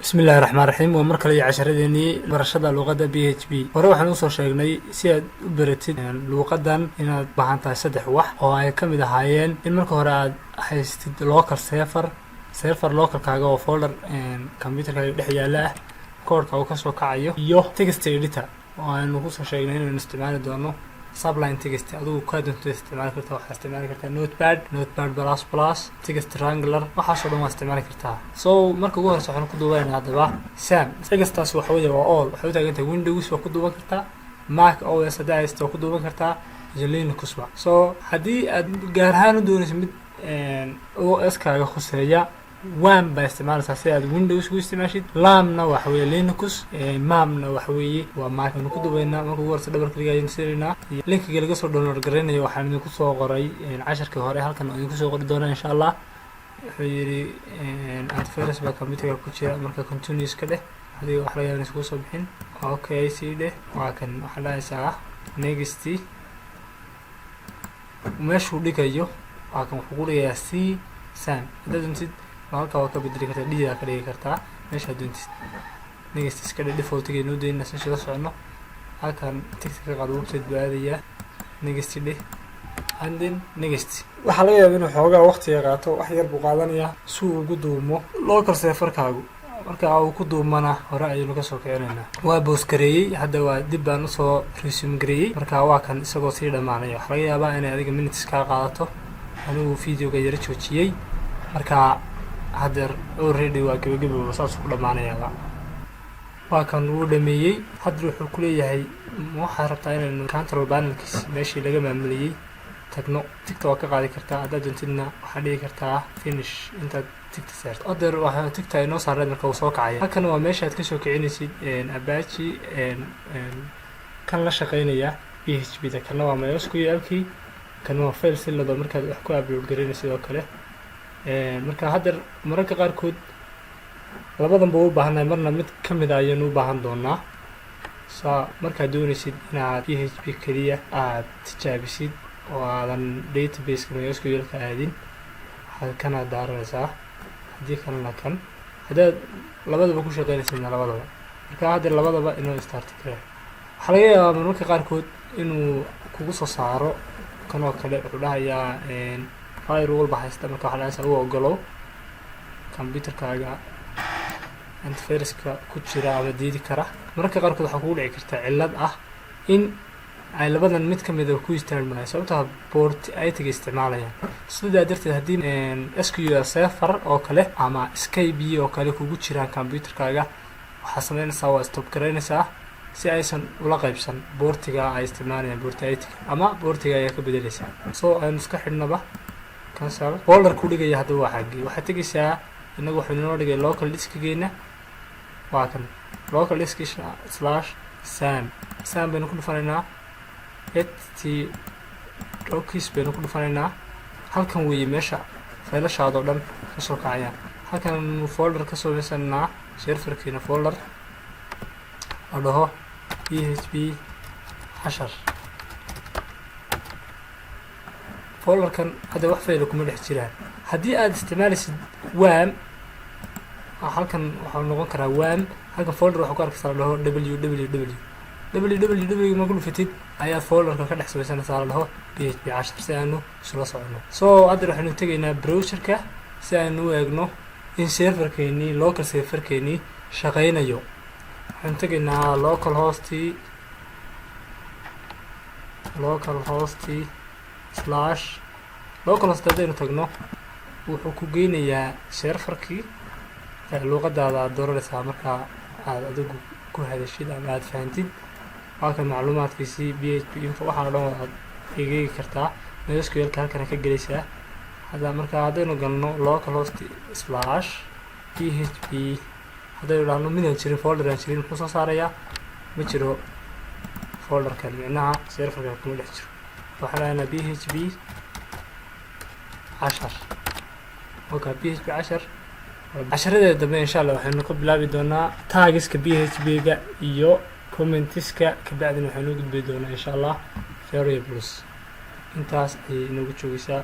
بسم الله الرحمن الرحيم ومركل يا عشرتني برشاد اللغة PHP وروح نوصل شيء سياد بريتين اللغة إن بحنتها سدح وح أو أي كم إذا هايين إن مركل هرا حيست لوكال سيرفر لوكال كاجو فولدر كمبيوتر كاجو له كور كاجو كسر كعيو يو تكست إديتر وأنوصل شيء هنا نستعمل دونه subline text aduu ka doonto isticmaali kartaa waxa isticmaali kartaa notepad plus text wrangler waxa soo dhan waa isticmaali kartaa marka ugu horeysa waxaan ku duubaynaa hadaba sam textaas waxa weeye waa all waxa u taagan tahay windows waa ku duuban kartaa mac os daas waa ku duuban kartaa linux hadii aad gaar ahaan u doonayso mid os kaaga khuseeya وام باستعمال أساسي ويندوز واستعماشيد لامنا وحوي لينكس مامنا وحوي وماك نكتب بيننا ما هو ورث دبر كلية ينسيرنا لينك جل قصر دونر جرين يوحنا نكسو غري 10 كهوري هالكن نكسو غري دونا إن شاء الله حيري أنتفيرس بكمبيوتر كوتشي مركا كونتينيوس كده هذه واحدة نسكو صبحين أوكي سيده وكان واحدة ساعة نيجستي ومش ودي كيو وكان حقولي يا سي سام هذا جنسيد halka waa ka bedeli kartaa dhiga ka dhigi kartaa meesha doontiis next iska default igi noo deena soo socono halkan text ka qaado website baadiya next dhig and then next waxa laga yaabaa inuu xoogaa waqti qaato wax yar buu qaadanaya si uu ugu duumo local server-kaagu marka uu ku duumana hore ayuu ka soo keenaynaa waa boos gareeyay hadda waa dib baan u soo resume gareeyay marka waa kan isagoo sii dhamaanaya waxa laga yaabaa inay adiga minutes ka qaadato anuu video-ga yar joojiyay marka هذا already واقف بس كل ما أنا وكان وده مية هذا روح كلية هي مو حربتين إنه كانت ربان كيس ماشي لقى معملية تكنو تكتوك قاعد كرتا هذا جنتنا وحدي كرتا فينش أنت تكتسرت أقدر واحد تكتاي نص على إنك وصاك عاية هكذا هو ماشي هتكشف كعيني سيد أباتشي كان لا شقينية PHP ده كان هو ما يسكوي أبكي كان هو فيل سيل لو مركز أحكوا بيقدرين يسوي كله marka hadda mararka qaar kood labadan buu u baahnaa marna mid kamid ah ayaan u baahan doonaa marka doonaysid inaad PHP kaliya aad tijaabisid oo aadan database-ka MySQL ka aadin halkan aad daaraysaa hadii kalena kan hadaad labadaba ku shaqeynaysid labadaba marka hadda labadaba inuu start kare waxa laga yaabaa mararka qaar kood inuu kugu soo saaro kan oo kale wuxuu dhahayaa firewall bahaysta marka waxa la isoo ogolow computer-kaaga antivirus-ka ku jira ama diidi kara marka qaar kood waxa ku dhici karta cilad ah in ay labadan mid kamid ah ku isticmaalayaan sababtoo port ay taga isticmaalayaan sidaa darteed hadii SQL server oo kale ama Skype oo kale kugu jiraan computer-kaaga waxa sameynaysaa waa stop gareynaysaa si aysan ula qaybsan portiga ay isticmaalayaan portiga ama portiga ay ka bedelaysaa aan iska xidhnaba cancel folder ku dhigaya hadda waxa tagaysaa inagu waxa inoo dhigay local disk-geena waa kan local disk /sam baynu ku dhufanaynaa htdocs baynu ku dhufanaynaa halkan weeye meesha faylashaada oo dhan ka soo kacayaan halkan folder ka soo meesanaa server-keena folder adho PHP 10 folder kan hada wax fayl kuma dhex jiraan hadii aad isticmaalaysid wam halkan waxa noqon karaa wam halka folder waxa ku arkaysaa dhaho www ma ku dhufatid ayaa folderka ka dhex samaysanaysaa dhaho PHP 10 si aanu isla socono hadda waxaanu tagaynaa browser-ka si aanu u eegno in server-keeni local server-keeni shaqeynayo waxaan tagaynaa localhost localhost hadaynu tagno wuxuu ku geynayaa serverkii luqadaada aad dooranaysaa marka aad adigu ku hadashid ama aad fahantid halkan macluumaadkiisii PHP info waxaan dhan waad eegi kartaa MySQL-ka halkan ka gelaysaa hadda marka hadaynu galno localhost/php hadaynu dhahno midaan jirin folder aan jirin muxuu soo saarayaa ma jiro folder-kan micnaha server-ka kuma dhex jiro waxaan leenahay PHP 10 وكا PHP 10 10 dambe insha Allah waxaynu ka bilaabi doonaa tagiska PHP-ga iyo comments-ka ka bacdina waxaynu gudbi doonaa insha Allah variables intaas ay inagu joogaysaa